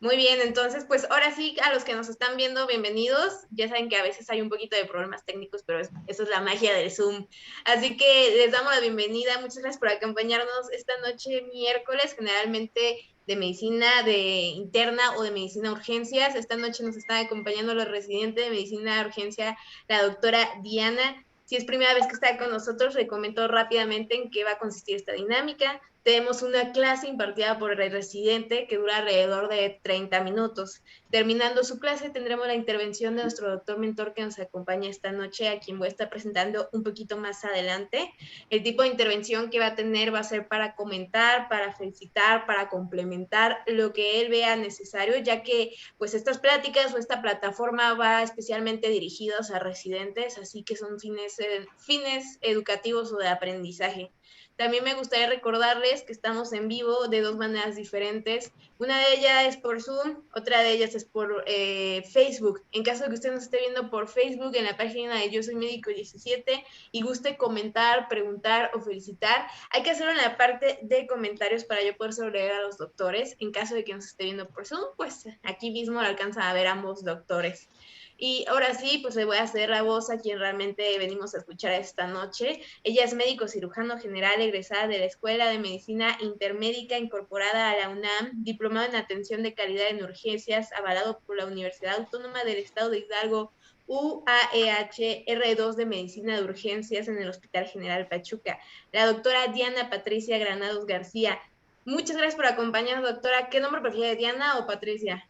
Muy bien, entonces, pues ahora sí, a los que nos están viendo, bienvenidos. Ya saben que a veces hay un poquito de problemas técnicos, pero eso es la magia del Zoom. Así que les damos la bienvenida. Muchas gracias por acompañarnos esta noche miércoles, generalmente de medicina de interna o de medicina urgencias. Esta noche nos está acompañando la residente de medicina de urgencia, la doctora Diana. Si es primera vez que está con nosotros, le comento rápidamente en qué va a consistir esta dinámica. Tenemos una clase impartida por el residente que dura alrededor de 30 minutos. Terminando su clase, tendremos la intervención de nuestro doctor mentor que nos acompaña esta noche, a quien voy a estar presentando un poquito más adelante. El tipo de intervención que va a tener va a ser para comentar, para felicitar, para complementar lo que él vea necesario, ya que pues estas pláticas o esta plataforma va especialmente dirigidas a residentes, así que son fines educativos o de aprendizaje. También me gustaría recordarles que estamos en vivo de dos maneras diferentes. Una de ellas es por Zoom, otra de ellas es por Facebook. En caso de que usted nos esté viendo por Facebook, en la página de Yo Soy Médico 17 y guste comentar, preguntar o felicitar, hay que hacerlo en la parte de comentarios para yo poder leer a los doctores. En caso de que nos esté viendo por Zoom, pues aquí mismo lo alcanzan a ver ambos doctores. Y ahora sí, pues le voy a hacer la voz a quien realmente venimos a escuchar esta noche. Ella es médico cirujano general egresada de la Escuela de Medicina Intermédica incorporada a la UNAM, diplomado en atención de calidad en urgencias, avalado por la Universidad Autónoma del Estado de Hidalgo, UAEH R2 de Medicina de Urgencias en el Hospital General Pachuca. La doctora Diana Patricia Granados García. Muchas gracias por acompañarnos, doctora. ¿Qué nombre prefiere, Diana o Patricia?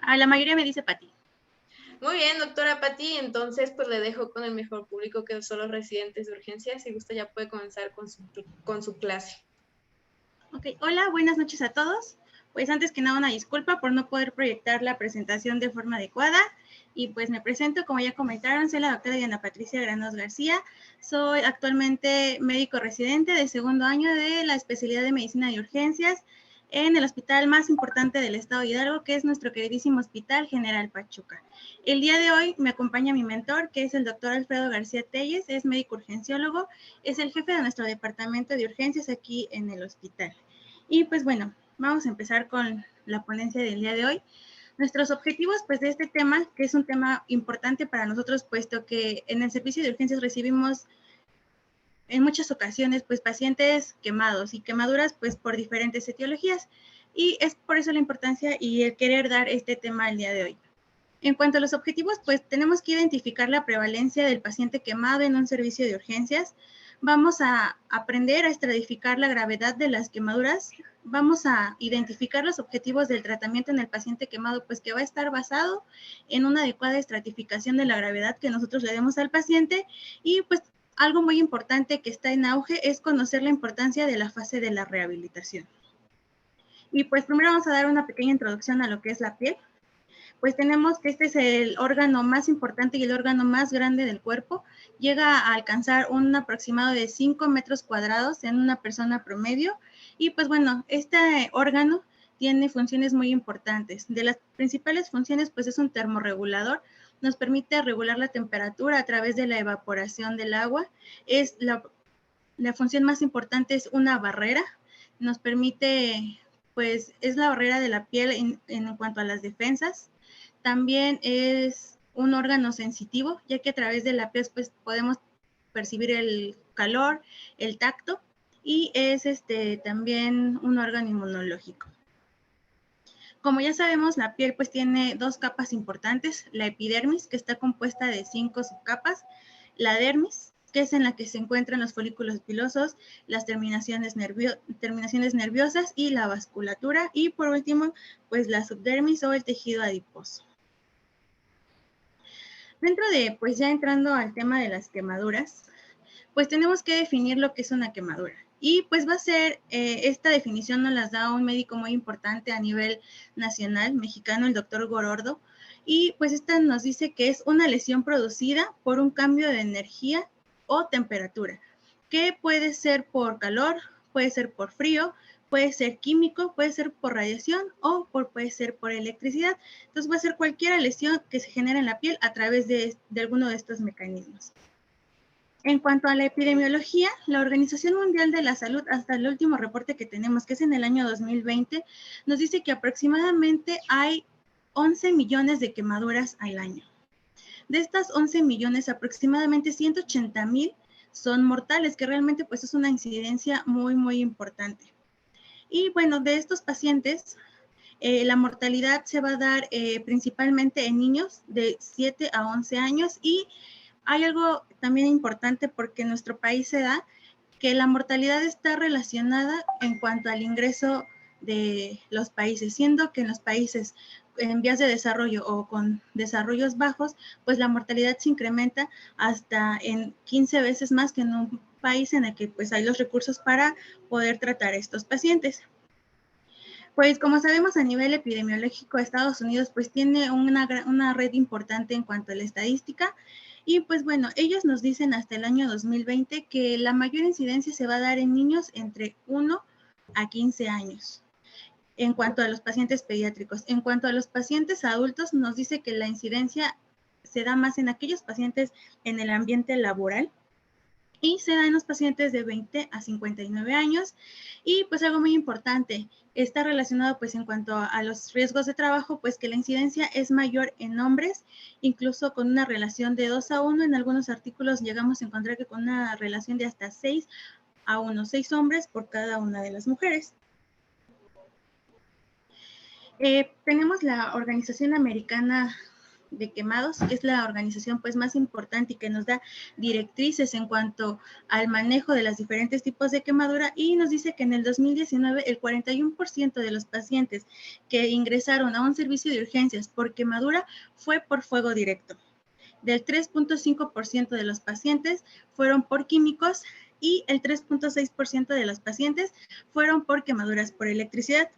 A la mayoría me dice Pati. Muy bien, doctora Pati, entonces pues le dejo con el mejor público que son los residentes de urgencias. Si gusta ya puede comenzar con su clase. Ok, hola, buenas noches a todos. Pues antes que nada una disculpa por no poder proyectar la presentación de forma adecuada. Y pues me presento, como ya comentaron, soy la doctora Diana Patricia Granados García. Soy actualmente médico residente de segundo año de la especialidad de medicina de urgencias en el hospital más importante del estado de Hidalgo, que es nuestro queridísimo Hospital General Pachuca. El día de hoy me acompaña mi mentor, que es el doctor Alfredo García Telles, es médico urgenciólogo, es el jefe de nuestro departamento de urgencias aquí en el hospital. Y pues bueno, vamos a empezar con la ponencia del día de hoy. Nuestros objetivos pues de este tema, que es un tema importante para nosotros, puesto que en el servicio de urgencias recibimos en muchas ocasiones pues pacientes quemados y quemaduras pues por diferentes etiologías, y es por eso la importancia y el querer dar este tema el día de hoy. En cuanto a los objetivos, pues tenemos que identificar la prevalencia del paciente quemado en un servicio de urgencias. Vamos a aprender a estratificar la gravedad de las quemaduras. Vamos a identificar los objetivos del tratamiento en el paciente quemado, pues que va a estar basado en una adecuada estratificación de la gravedad que nosotros le demos al paciente. Y pues algo muy importante que está en auge es conocer la importancia de la fase de la rehabilitación. Y pues primero vamos a dar una pequeña introducción a lo que es la piel. Pues tenemos que este es el órgano más importante y el órgano más grande del cuerpo. Llega a alcanzar un aproximado de 5 metros cuadrados en una persona promedio. Y pues bueno, este órgano tiene funciones muy importantes. De las principales funciones, pues es un termorregulador. Nos permite regular la temperatura a través de la evaporación del agua. Es la función más importante es una barrera. Nos permite, pues es la barrera de la piel en cuanto a las defensas. También es un órgano sensitivo, ya que a través de la piel pues, podemos percibir el calor, el tacto, y es también un órgano inmunológico. Como ya sabemos, la piel pues tiene dos capas importantes, la epidermis, que está compuesta de 5 subcapas, la dermis, que es en la que se encuentran los folículos pilosos, las terminaciones nerviosas y la vasculatura, y por último, pues la subdermis o el tejido adiposo. Dentro de, pues ya entrando al tema de las quemaduras, pues tenemos que definir lo que es una quemadura. Y pues va a ser, esta definición nos las da un médico muy importante a nivel nacional, mexicano, el doctor Gorordo. Y pues esta nos dice que es una lesión producida por un cambio de energía o temperatura, que puede ser por calor, puede ser por frío, puede ser químico, puede ser por radiación o puede ser por electricidad. Entonces va a ser cualquier lesión que se genere en la piel a través de alguno de estos mecanismos. En cuanto a la epidemiología, la Organización Mundial de la Salud, hasta el último reporte que tenemos, que es en el año 2020, nos dice que aproximadamente hay 11 millones de quemaduras al año. De estas 11 millones, aproximadamente 180,000 son mortales, que realmente pues es una incidencia muy, muy importante. Y bueno, de estos pacientes, la mortalidad se va a dar principalmente en niños de 7 a 11 años, y hay algo también importante porque en nuestro país se da que la mortalidad está relacionada en cuanto al ingreso de los países, siendo que en los países en vías de desarrollo o con desarrollos bajos, pues la mortalidad se incrementa hasta en 15 veces más que en un país en el que pues hay los recursos para poder tratar a estos pacientes. Pues como sabemos, a nivel epidemiológico, Estados Unidos pues tiene una red importante en cuanto a la estadística, y pues bueno, ellos nos dicen hasta el año 2020 que la mayor incidencia se va a dar en niños entre 1 a 15 años. En cuanto a los pacientes pediátricos, en cuanto a los pacientes adultos, nos dice que la incidencia se da más en aquellos pacientes en el ambiente laboral, y se da en los pacientes de 20 a 59 años. Y pues algo muy importante, está relacionado pues en cuanto a los riesgos de trabajo, pues que la incidencia es mayor en hombres, incluso con una relación de 2 a 1. En algunos artículos llegamos a encontrar que con una relación de hasta 6 a 1, 6 hombres por cada una de las mujeres. Tenemos la Organización Americana de Quemados, que es la organización pues más importante y que nos da directrices en cuanto al manejo de los diferentes tipos de quemadura, y nos dice que en el 2019 el 41% de los pacientes que ingresaron a un servicio de urgencias por quemadura fue por fuego directo. Del 3.5% de los pacientes fueron por químicos, y el 3.6% de los pacientes fueron por quemaduras por electricidad.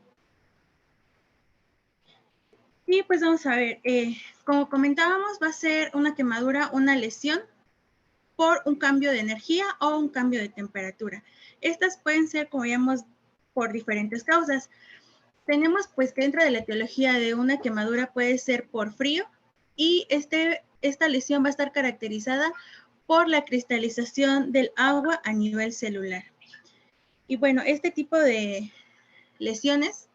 Y pues vamos a ver, como comentábamos, va a ser una quemadura, una lesión por un cambio de energía o un cambio de temperatura. Estas pueden ser, como veíamos, por diferentes causas. Tenemos pues que dentro de la etiología de una quemadura puede ser por frío, y esta lesión va a estar caracterizada por la cristalización del agua a nivel celular. Y bueno, este tipo de lesiones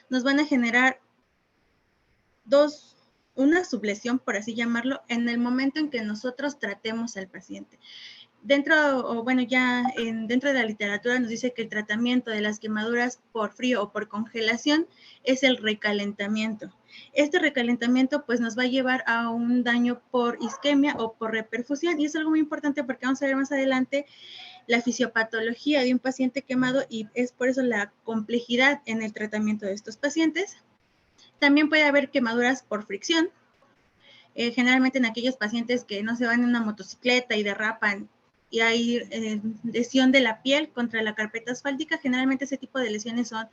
nos van a generar una sublesión, por así llamarlo, en el momento en que nosotros tratemos al paciente. Dentro de la literatura nos dice que el tratamiento de las quemaduras por frío o por congelación es el recalentamiento. Este recalentamiento pues nos va a llevar a un daño por isquemia o por reperfusión, y es algo muy importante porque vamos a ver más adelante la fisiopatología de un paciente quemado, y es por eso la complejidad en el tratamiento de estos pacientes. También puede haber quemaduras por fricción, generalmente en aquellos pacientes que no se van en una motocicleta y derrapan y hay lesión de la piel contra la carpeta asfáltica. Generalmente ese tipo de lesiones son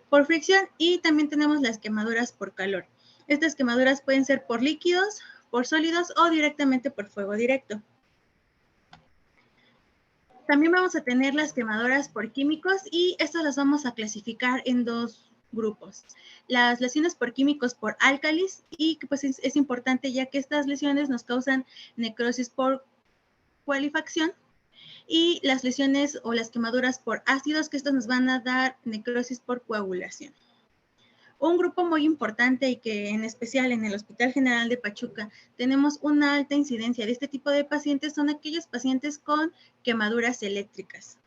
por fricción. Y también tenemos las quemaduras por calor. Estas quemaduras pueden ser por líquidos, por sólidos o directamente por fuego directo. También vamos a tener las quemaduras por químicos, y estas las vamos a clasificar en dos grupos. Las lesiones por químicos por álcalis, y pues es importante ya que estas lesiones nos causan necrosis por cualefacción, y las lesiones o las quemaduras por ácidos, que estos nos van a dar necrosis por coagulación. Un grupo muy importante, y que en especial en el Hospital General de Pachuca tenemos una alta incidencia de este tipo de pacientes, son aquellos pacientes con quemaduras eléctricas.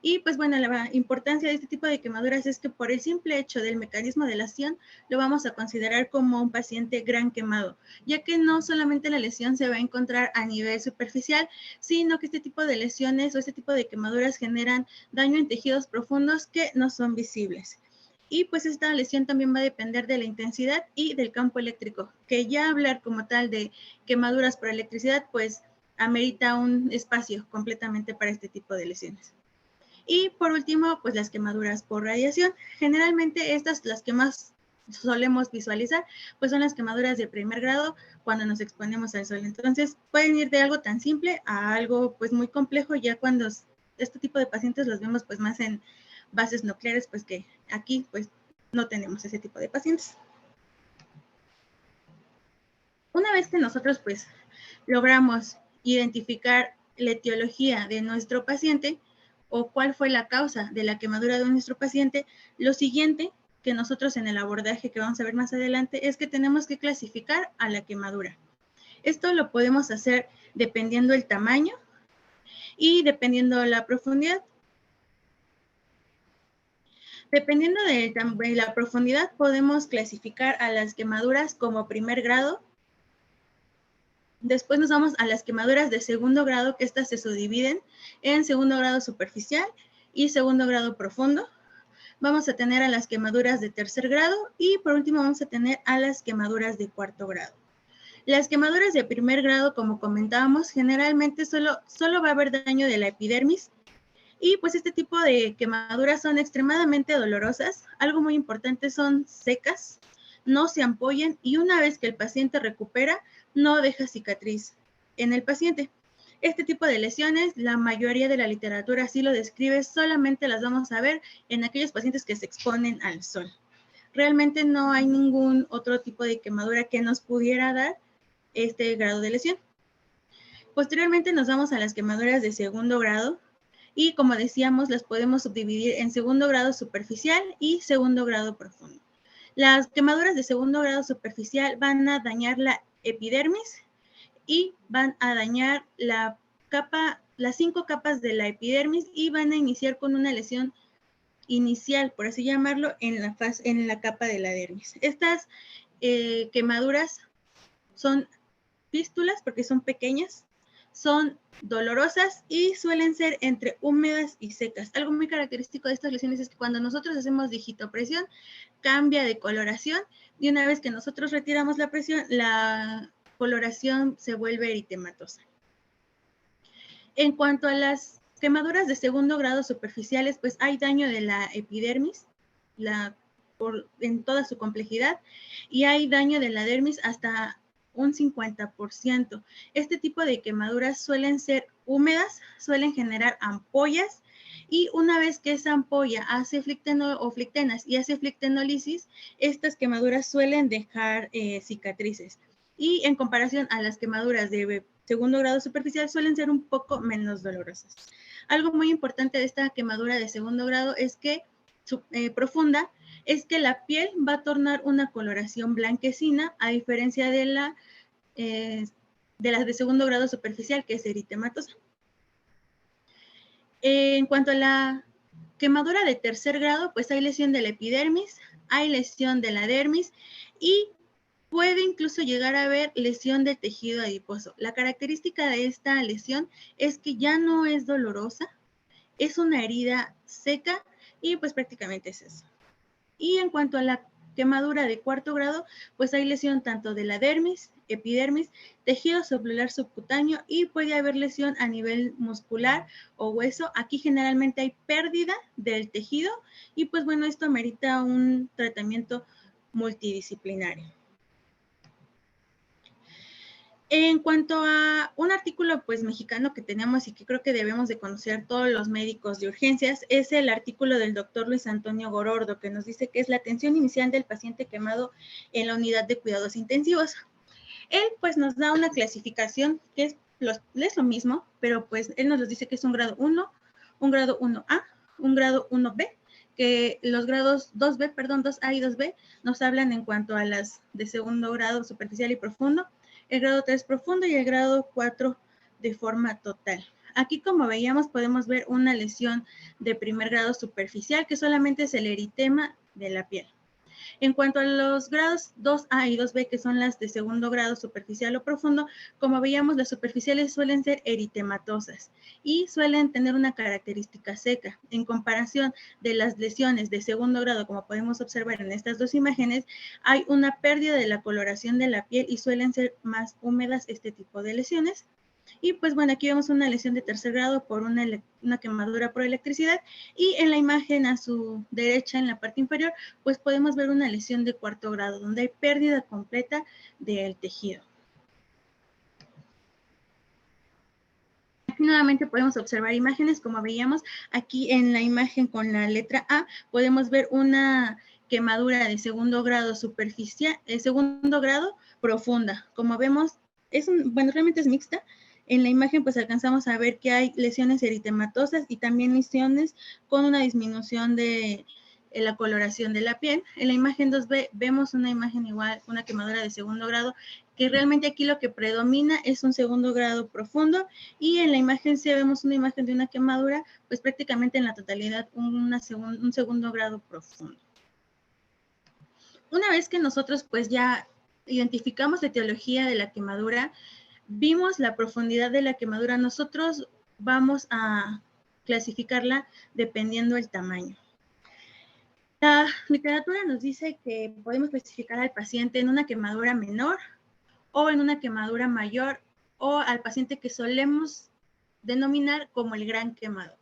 Y pues bueno, la importancia de este tipo de quemaduras es que por el simple hecho del mecanismo de la lesión lo vamos a considerar como un paciente gran quemado, ya que no solamente la lesión se va a encontrar a nivel superficial, sino que este tipo de lesiones o este tipo de quemaduras generan daño en tejidos profundos que no son visibles. Y pues esta lesión también va a depender de la intensidad y del campo eléctrico, que ya hablar como tal de quemaduras por electricidad pues amerita un espacio completamente para este tipo de lesiones. Y por último, pues las quemaduras por radiación. Generalmente estas, las que más solemos visualizar, pues son las quemaduras de primer grado cuando nos exponemos al sol. Entonces pueden ir de algo tan simple a algo pues muy complejo, ya cuando este tipo de pacientes los vemos pues más en bases nucleares, pues que aquí pues no tenemos ese tipo de pacientes. Una vez que nosotros pues logramos identificar la etiología de nuestro paciente o cuál fue la causa de la quemadura de nuestro paciente, lo siguiente que nosotros en el abordaje que vamos a ver más adelante es que tenemos que clasificar a la quemadura. Esto lo podemos hacer dependiendo el tamaño y dependiendo la profundidad. Dependiendo de la profundidad, podemos clasificar a las quemaduras como primer grado. Después nos vamos a las quemaduras de segundo grado, que estas se subdividen en segundo grado superficial y segundo grado profundo. Vamos a tener a las quemaduras de tercer grado y por último vamos a tener a las quemaduras de cuarto grado. Las quemaduras de primer grado, como comentábamos, generalmente solo va a haber daño de la epidermis. Y pues este tipo de quemaduras son extremadamente dolorosas. Algo muy importante, son secas, no se ampollan y una vez que el paciente recupera, no deja cicatriz en el paciente. Este tipo de lesiones, la mayoría de la literatura así lo describe, solamente las vamos a ver en aquellos pacientes que se exponen al sol. Realmente no hay ningún otro tipo de quemadura que nos pudiera dar este grado de lesión. Posteriormente nos vamos a las quemaduras de segundo grado. Y como decíamos, las podemos subdividir en segundo grado superficial y segundo grado profundo. Las quemaduras de segundo grado superficial van a dañar la epidermis y van a dañar las 5 capas de la epidermis y van a iniciar con una lesión inicial, por así llamarlo, en la capa de la dermis. Estas quemaduras son fístulas porque son pequeñas, son dolorosas y suelen ser entre húmedas y secas. Algo muy característico de estas lesiones es que cuando nosotros hacemos digitopresión, cambia de coloración y una vez que nosotros retiramos la presión, la coloración se vuelve eritematosa. En cuanto a las quemaduras de segundo grado superficiales, pues hay daño de la epidermis en toda su complejidad y hay daño de la dermis hasta un 50%. Este tipo de quemaduras suelen ser húmedas, suelen generar ampollas y una vez que esa ampolla hace flictenas y hace flictenolisis, estas quemaduras suelen dejar cicatrices. Y en comparación a las quemaduras de segundo grado superficial suelen ser un poco menos dolorosas. Algo muy importante de esta quemadura de segundo grado es que profunda, es que la piel va a tornar una coloración blanquecina, a diferencia de las de segundo grado superficial, que es eritematosa. En cuanto a la quemadura de tercer grado, pues hay lesión de la epidermis, hay lesión de la dermis y puede incluso llegar a haber lesión del tejido adiposo. La característica de esta lesión es que ya no es dolorosa, es una herida seca y pues prácticamente es eso. Y en cuanto a la quemadura de cuarto grado, pues hay lesión tanto de la dermis, epidermis, tejido celular subcutáneo y puede haber lesión a nivel muscular o hueso. Aquí generalmente hay pérdida del tejido y pues bueno, esto amerita un tratamiento multidisciplinario. En cuanto a un artículo pues mexicano que tenemos y que creo que debemos de conocer todos los médicos de urgencias, es el artículo del doctor Luis Antonio Gorordo, que nos dice que es la atención inicial del paciente quemado en la unidad de cuidados intensivos. Él pues nos da una clasificación que es lo mismo, pero pues él nos dice que es un grado 1, un grado 1A, un grado 1B, que los grados 2B, perdón, 2A y 2B nos hablan en cuanto a las de segundo grado superficial y profundo, el grado 3 profundo y el grado 4 de forma total. Aquí, como veíamos, podemos ver una lesión de primer grado superficial que solamente es el eritema de la piel. En cuanto a los grados 2A y 2B, que son las de segundo grado superficial o profundo, como veíamos, las superficiales suelen ser eritematosas y suelen tener una característica seca. En comparación de las lesiones de segundo grado, como podemos observar en estas dos imágenes, hay una pérdida de la coloración de la piel y suelen ser más húmedas este tipo de lesiones. Y pues bueno, aquí vemos una lesión de tercer grado por una quemadura por electricidad y en la imagen a su derecha, en la parte inferior, pues podemos ver una lesión de cuarto grado, donde hay pérdida completa del tejido. Aquí nuevamente podemos observar imágenes, como veíamos aquí en la imagen con la letra A, podemos ver una quemadura de segundo grado superficial, segundo grado profunda. Como vemos, realmente es mixta. En la imagen pues alcanzamos a ver que hay lesiones eritematosas y también lesiones con una disminución de la coloración de la piel. En la imagen 2B vemos una imagen igual, una quemadura de segundo grado, que realmente aquí lo que predomina es un segundo grado profundo, y en la imagen C vemos una imagen de una quemadura, pues prácticamente en la totalidad un segundo grado profundo. Una vez que nosotros pues ya identificamos la etiología de la quemadura, vimos la profundidad de la quemadura, nosotros vamos a clasificarla dependiendo del tamaño. La literatura nos dice que podemos clasificar al paciente en una quemadura menor o en una quemadura mayor, o al paciente que solemos denominar como el gran quemado.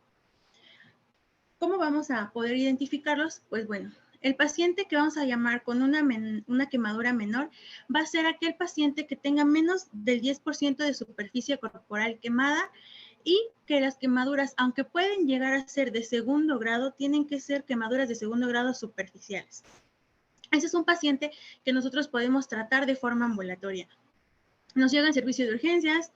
¿Cómo vamos a poder identificarlos? Pues bueno, el paciente que vamos a llamar con una quemadura menor va a ser aquel paciente que tenga menos del 10% de superficie corporal quemada, y que las quemaduras, aunque pueden llegar a ser de segundo grado, tienen que ser quemaduras de segundo grado superficiales. Ese es un paciente que nosotros podemos tratar de forma ambulatoria. Nos llega al servicio de urgencias,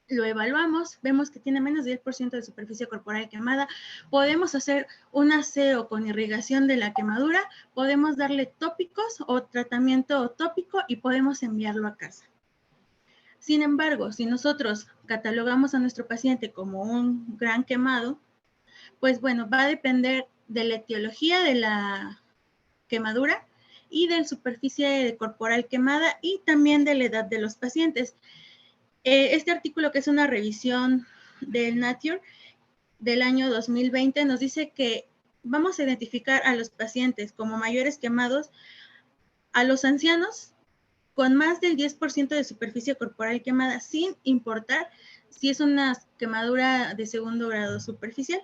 lo evaluamos, vemos que tiene menos del 10% de superficie corporal quemada, podemos hacer un aseo con irrigación de la quemadura, podemos darle tópicos o tratamiento tópico y podemos enviarlo a casa. Sin embargo, si nosotros catalogamos a nuestro paciente como un gran quemado, pues bueno, va a depender de la etiología de la quemadura y de la superficie corporal quemada, y también de la edad de los pacientes. Este artículo, que es una revisión del Nature del año 2020, nos dice que vamos a identificar a los pacientes como mayores quemados, a los ancianos con más del 10% de superficie corporal quemada, sin importar si es una quemadura de segundo grado superficial.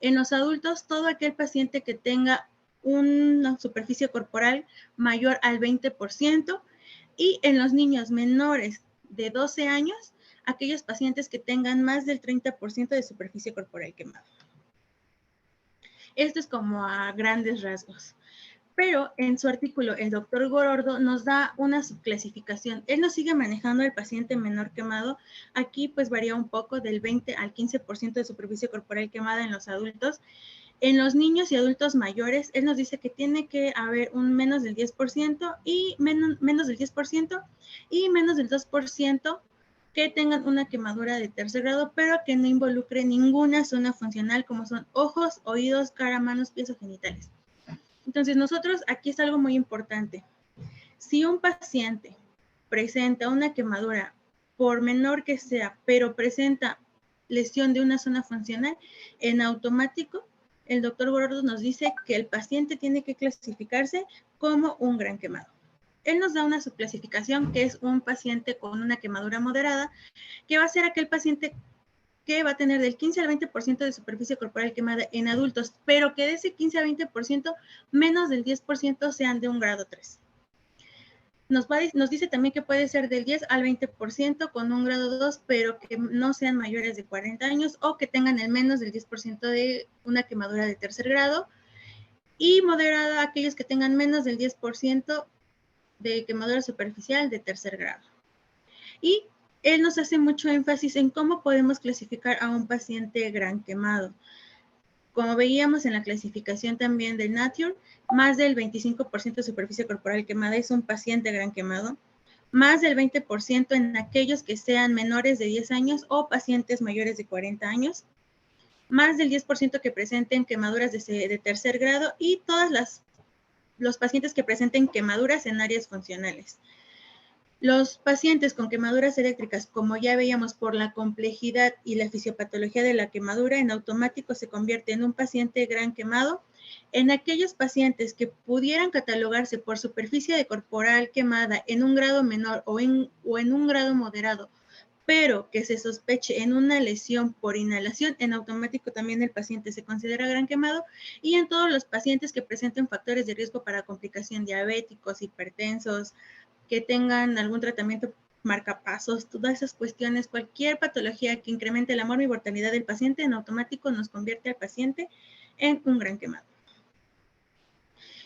En los adultos, todo aquel paciente que tenga una superficie corporal mayor al 20%, y en los niños menores de 12 años, aquellos pacientes que tengan más del 30% de superficie corporal quemada. Esto es como a grandes rasgos. Pero en su artículo, el doctor Gorordo nos da una subclasificación. Él nos sigue manejando el paciente menor quemado. Aquí pues varía un poco, del 20 al 15% de superficie corporal quemada en los adultos. En los niños y adultos mayores, él nos dice que tiene que haber un menos del 10% y menos del 10% y menos del 2% que tengan una quemadura de tercer grado, pero que no involucre ninguna zona funcional, como son ojos, oídos, cara, manos, pies o genitales. Entonces, nosotros, aquí es algo muy importante. Si un paciente presenta una quemadura, por menor que sea, pero presenta lesión de una zona funcional, en automático, el doctor Gorordo nos dice que el paciente tiene que clasificarse como un gran quemado. Él nos da una subclasificación, que es un paciente con una quemadura moderada, que va a ser aquel paciente que va a tener del 15 al 20% de superficie corporal quemada en adultos, pero que de ese 15 al 20%, menos del 10% sean de un grado 3. Nos dice también que puede ser del 10 al 20% con un grado 2, pero que no sean mayores de 40 años o que tengan el menos del 10% de una quemadura de tercer grado, y moderada aquellos que tengan menos del 10% de quemadura superficial de tercer grado. Y él nos hace mucho énfasis en cómo podemos clasificar a un paciente gran quemado. Como veíamos en la clasificación también del Nature, más del 25% de superficie corporal quemada es un paciente gran quemado, más del 20% en aquellos que sean menores de 10 años o pacientes mayores de 40 años, más del 10% que presenten quemaduras de tercer grado, y los pacientes que presenten quemaduras en áreas funcionales. Los pacientes con quemaduras eléctricas, como ya veíamos, por la complejidad y la fisiopatología de la quemadura, en automático se convierte en un paciente gran quemado. En aquellos pacientes que pudieran catalogarse por superficie de corporal quemada en un grado menor o en un grado moderado, pero que se sospeche en una lesión por inhalación, en automático también el paciente se considera gran quemado. Y en todos los pacientes que presenten factores de riesgo para complicación, diabéticos, hipertensos, que tengan algún tratamiento marcapasos, todas esas cuestiones, cualquier patología que incremente la morbi-mortalidad del paciente, en automático nos convierte al paciente en un gran quemado.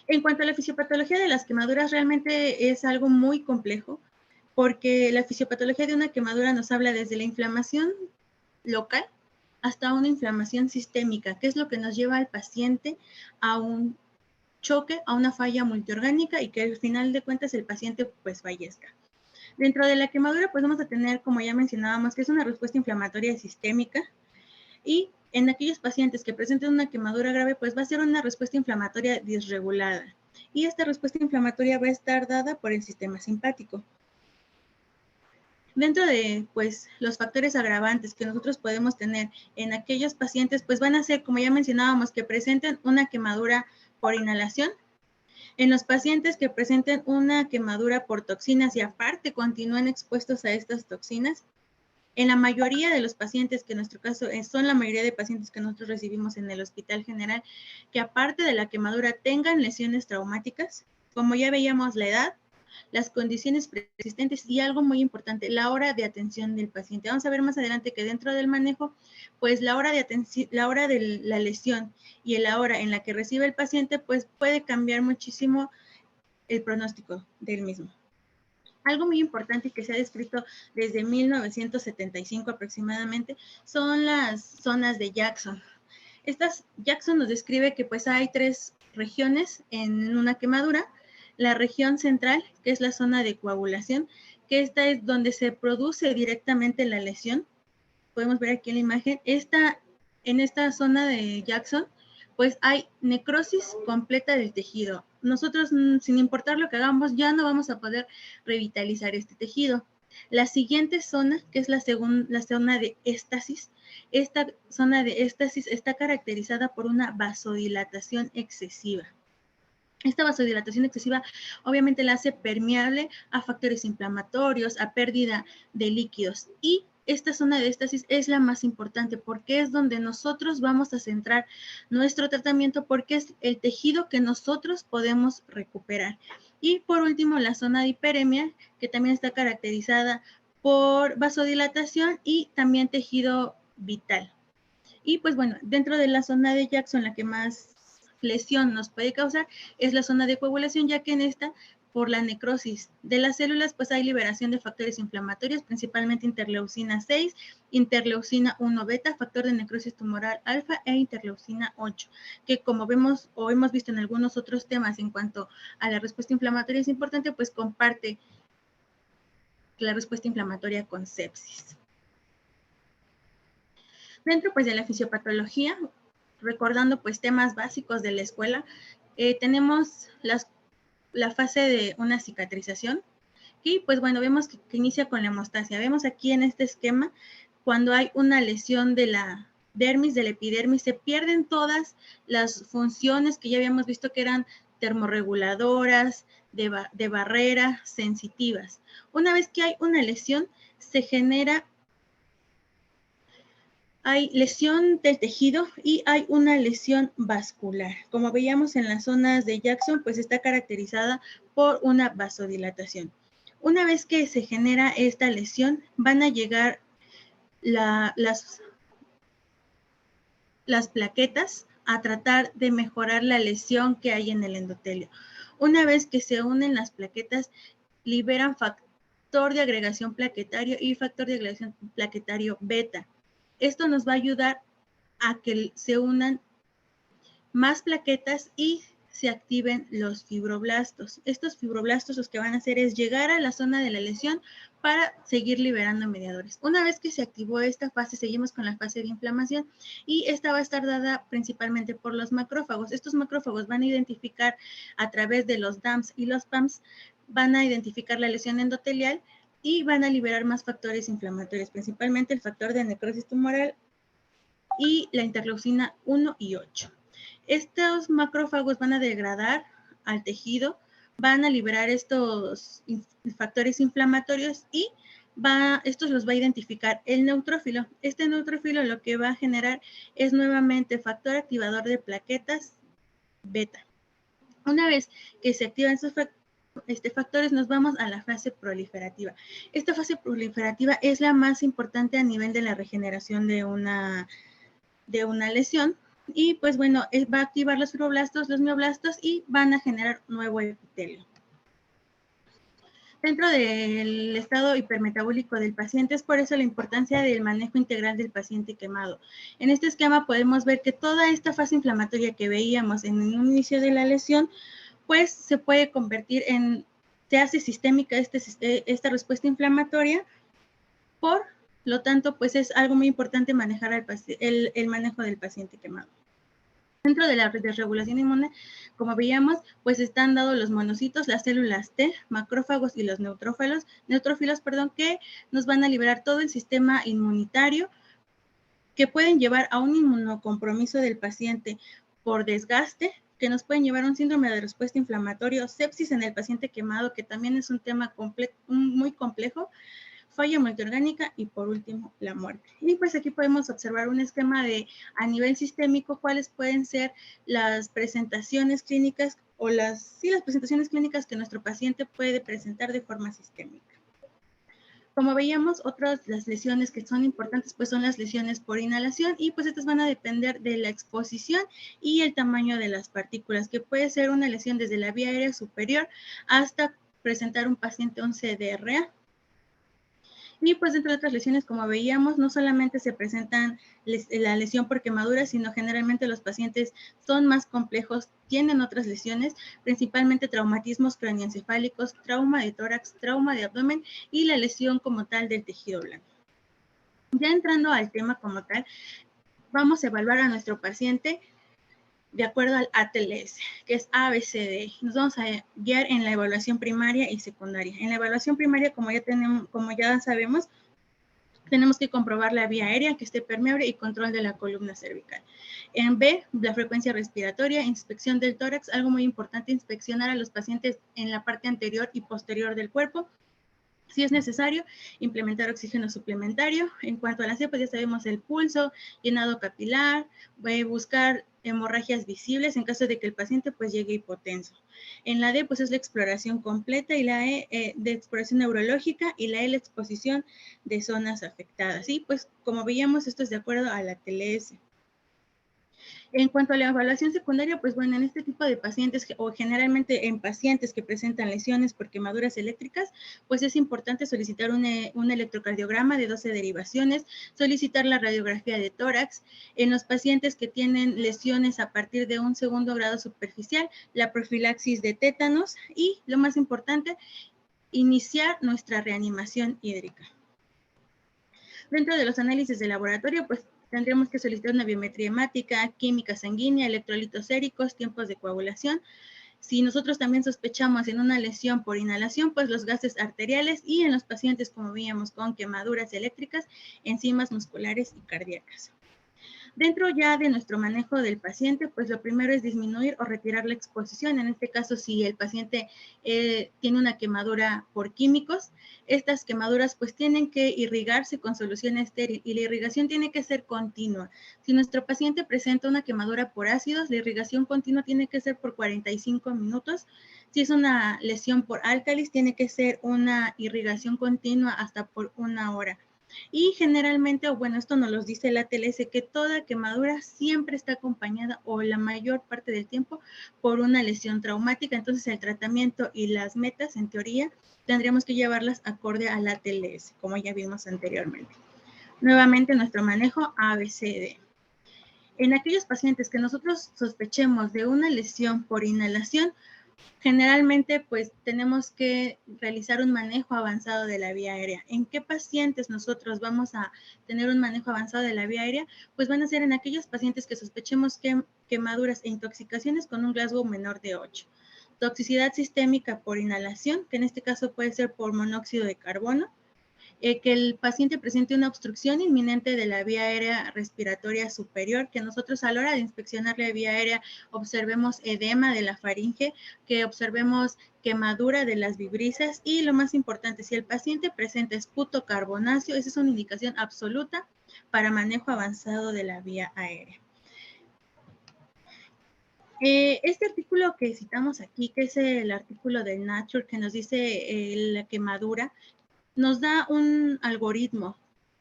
En cuanto a la fisiopatología de las quemaduras, realmente es algo muy complejo. porque la fisiopatología de una quemadura nos habla desde la inflamación local hasta una inflamación sistémica, que es lo que nos lleva al paciente a un choque, a una falla multiorgánica y que al final de cuentas el paciente pues fallezca. Dentro de la quemadura pues vamos a tener, como ya mencionábamos, que es una respuesta inflamatoria sistémica, y en aquellos pacientes que presenten una quemadura grave pues va a ser una respuesta inflamatoria disregulada, y esta respuesta inflamatoria va a estar dada por el sistema simpático. Dentro de pues los factores agravantes que nosotros podemos tener en aquellos pacientes, pues van a ser, como ya mencionábamos, que presenten una quemadura por inhalación. En los pacientes que presenten una quemadura por toxinas y aparte continúen expuestos a estas toxinas, en la mayoría de los pacientes, que en nuestro caso son la mayoría de pacientes que nosotros recibimos en el Hospital General, que aparte de la quemadura tengan lesiones traumáticas, como ya veíamos la edad, las condiciones preexistentes y algo muy importante, la hora de atención del paciente. Vamos a ver más adelante que dentro del manejo, pues la hora de atención, la hora de la lesión y la hora en la que recibe el paciente, pues puede cambiar muchísimo el pronóstico del mismo. Algo muy importante que se ha descrito desde 1975 aproximadamente son las zonas de Jackson. Jackson nos describe que pues hay 3 regiones en una quemadura. La región central, que es la zona de coagulación, que esta es donde se produce directamente la lesión. Podemos ver aquí en la imagen, en esta zona de Jackson, pues hay necrosis completa del tejido. Nosotros, sin importar lo que hagamos, ya no vamos a poder revitalizar este tejido. La siguiente zona, que es la zona de éstasis, esta zona de éstasis está caracterizada por una vasodilatación excesiva. Esta vasodilatación excesiva obviamente la hace permeable a factores inflamatorios, a pérdida de líquidos, y esta zona de éstasis es la más importante porque es donde nosotros vamos a centrar nuestro tratamiento, porque es el tejido que nosotros podemos recuperar. Y por último, la zona de hiperemia, que también está caracterizada por vasodilatación y también tejido vital. Y pues bueno, dentro de la zona de Jackson, la que más lesión nos puede causar es la zona de coagulación, ya que en esta, por la necrosis de las células, pues hay liberación de factores inflamatorios, principalmente interleucina 6, interleucina 1 beta, factor de necrosis tumoral alfa e interleucina 8, que como vemos o hemos visto en algunos otros temas en cuanto a la respuesta inflamatoria es importante, pues comparte la respuesta inflamatoria con sepsis. Dentro pues de la fisiopatología, recordando pues temas básicos de la escuela, tenemos la fase de una cicatrización, y pues bueno, vemos que inicia con la hemostasia. Vemos aquí en este esquema, cuando hay una lesión de la dermis, de la epidermis, se pierden todas las funciones que ya habíamos visto que eran termorreguladoras, de barrera, sensitivas. Una vez que hay una lesión, se genera, hay lesión del tejido y hay una lesión vascular. Como veíamos en las zonas de Jackson, pues está caracterizada por una vasodilatación. Una vez que se genera esta lesión, van a llegar las plaquetas a tratar de mejorar la lesión que hay en el endotelio. Una vez que se unen las plaquetas, liberan factor de agregación plaquetario y factor de agregación plaquetario beta. Esto nos va a ayudar a que se unan más plaquetas y se activen los fibroblastos. Estos fibroblastos lo que van a hacer es llegar a la zona de la lesión para seguir liberando mediadores. Una vez que se activó esta fase, seguimos con la fase de inflamación, y esta va a estar dada principalmente por los macrófagos. Estos macrófagos van a identificar a través de los DAMs y los PAMs, van a identificar la lesión endotelial y van a liberar más factores inflamatorios, principalmente el factor de necrosis tumoral y la interleucina 1 y 8. Estos macrófagos van a degradar al tejido, van a liberar estos factores inflamatorios y estos los va a identificar el neutrófilo. Este neutrófilo lo que va a generar es nuevamente factor activador de plaquetas beta. Una vez que se activan estos factores, nos vamos a la fase proliferativa. Esta fase proliferativa es la más importante a nivel de la regeneración de una lesión. Y pues bueno, va a activar los fibroblastos, los mioblastos, y van a generar nuevo epitelio. dentro del estado hipermetabólico del paciente. Es por eso la importancia del manejo integral del paciente quemado. En este esquema podemos ver que toda esta fase inflamatoria que veíamos en un inicio de la lesión, pues se puede convertir en, se hace sistémica esta respuesta inflamatoria. Por lo tanto, pues es algo muy importante manejar el manejo del paciente quemado. Dentro de la desregulación inmune, como veíamos, pues están dados los monocitos, las células T, macrófagos y los neutrófilos, que nos van a liberar todo el sistema inmunitario, que pueden llevar a un inmunocompromiso del paciente por desgaste, que nos pueden llevar a un síndrome de respuesta inflamatoria, sepsis en el paciente quemado, que también es un tema muy complejo, falla multiorgánica y por último la muerte. Y pues aquí podemos observar un esquema de a nivel sistémico cuáles pueden ser las presentaciones clínicas o las presentaciones clínicas que nuestro paciente puede presentar de forma sistémica. Como veíamos, las lesiones que son importantes pues son las lesiones por inhalación, y pues estas van a depender de la exposición y el tamaño de las partículas, que puede ser una lesión desde la vía aérea superior hasta presentar un paciente un CDRA. Y pues dentro de otras lesiones, como veíamos, no solamente se presentan la lesión por quemadura, sino generalmente los pacientes son más complejos, tienen otras lesiones, principalmente traumatismos craneoencefálicos, trauma de tórax, trauma de abdomen y la lesión como tal del tejido blando. Ya entrando al tema como tal, vamos a evaluar a nuestro paciente de acuerdo al ATLS, que es ABCD. Nos vamos a guiar en la evaluación primaria y secundaria. En la evaluación primaria, como ya sabemos, tenemos que comprobar la vía aérea, que esté permeable, y control de la columna cervical. En B, la frecuencia respiratoria, inspección del tórax, algo muy importante, inspeccionar a los pacientes en la parte anterior y posterior del cuerpo. Si es necesario, implementar oxígeno suplementario. En cuanto a la C, pues ya sabemos el pulso, llenado capilar, buscar hemorragias visibles en caso de que el paciente pues llegue hipotenso. En la D, pues es la exploración completa, y la E de exploración neurológica, y la E la exposición de zonas afectadas. Y pues como veíamos, esto es de acuerdo a la TLS. En cuanto a la evaluación secundaria, pues bueno, en este tipo de pacientes, o generalmente en pacientes que presentan lesiones por quemaduras eléctricas, pues es importante solicitar un electrocardiograma de 12 derivaciones, solicitar la radiografía de tórax. En los pacientes que tienen lesiones a partir de un 2º grado superficial, la profilaxis de tétanos, y lo más importante, iniciar nuestra reanimación hídrica. Dentro de los análisis de laboratorio, pues tendremos que solicitar una biometría hemática, química sanguínea, electrolitos séricos, tiempos de coagulación. Si nosotros también sospechamos en una lesión por inhalación, pues los gases arteriales, y en los pacientes, como veíamos, con quemaduras eléctricas, enzimas musculares y cardíacas. Dentro ya de nuestro manejo del paciente, pues lo primero es disminuir o retirar la exposición. En este caso, si el paciente tiene una quemadura por químicos, estas quemaduras pues tienen que irrigarse con solución estéril, y la irrigación tiene que ser continua. Si nuestro paciente presenta una quemadura por ácidos, la irrigación continua tiene que ser por 45 minutos. Si es una lesión por álcalis, tiene que ser una irrigación continua hasta por 1 hora. Y generalmente, o bueno, esto nos lo dice la TLS, que toda quemadura siempre está acompañada, o la mayor parte del tiempo, por una lesión traumática. Entonces el tratamiento y las metas, en teoría, tendríamos que llevarlas acorde a la TLS, como ya vimos anteriormente. Nuevamente, nuestro manejo ABCD. En aquellos pacientes que nosotros sospechemos de una lesión por inhalación, generalmente pues tenemos que realizar un manejo avanzado de la vía aérea. ¿En qué pacientes nosotros vamos a tener un manejo avanzado de la vía aérea? Pues van a ser en aquellos pacientes que sospechemos quemaduras e intoxicaciones con un Glasgow menor de 8. Toxicidad sistémica por inhalación, que en este caso puede ser por monóxido de carbono. Que el paciente presente una obstrucción inminente de la vía aérea respiratoria superior, que nosotros a la hora de inspeccionar la vía aérea observemos edema de la faringe, que observemos quemadura de las vibrisas, y lo más importante, si el paciente presenta esputo carbonáceo, esa es una indicación absoluta para manejo avanzado de la vía aérea. Este artículo que citamos aquí, que es el artículo del Nature, que nos dice la quemadura, nos da un algoritmo